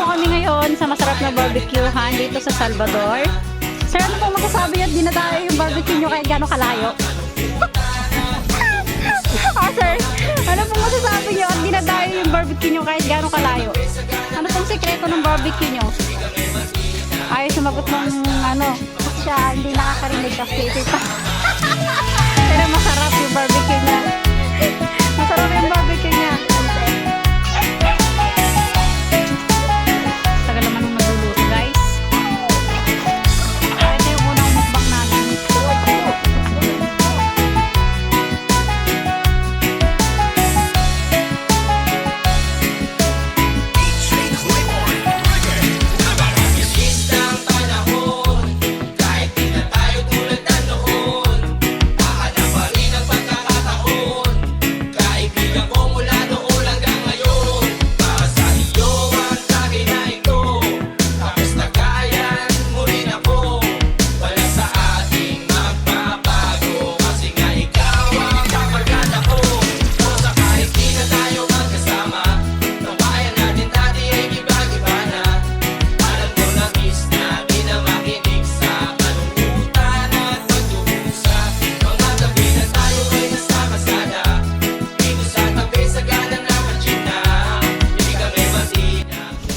po kami ngayon sa masarap na barbecuehan dito sa Salvador. Sir, ano pong masasabi niyo at dinadayo yung barbecue nyo kahit gano'ng kalayo? Sir, ano pong masasabi niyo at dinadayo yung barbecue nyo kahit gano'ng kalayo? Ano pong sekreto ng barbecue nyo? Ayaw sumagot ng siya hindi nakakarinig kasi ito pa. Pero masarap yung barbecue niya. Masarap yung barbecue niya. Tagal naman nung nagluluto, guys. Ito yung unang mukbang namin.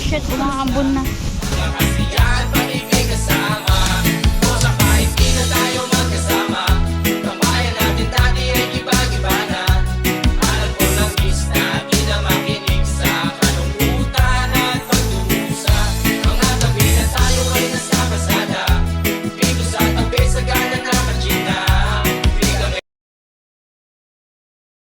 Shit, mga ambon na.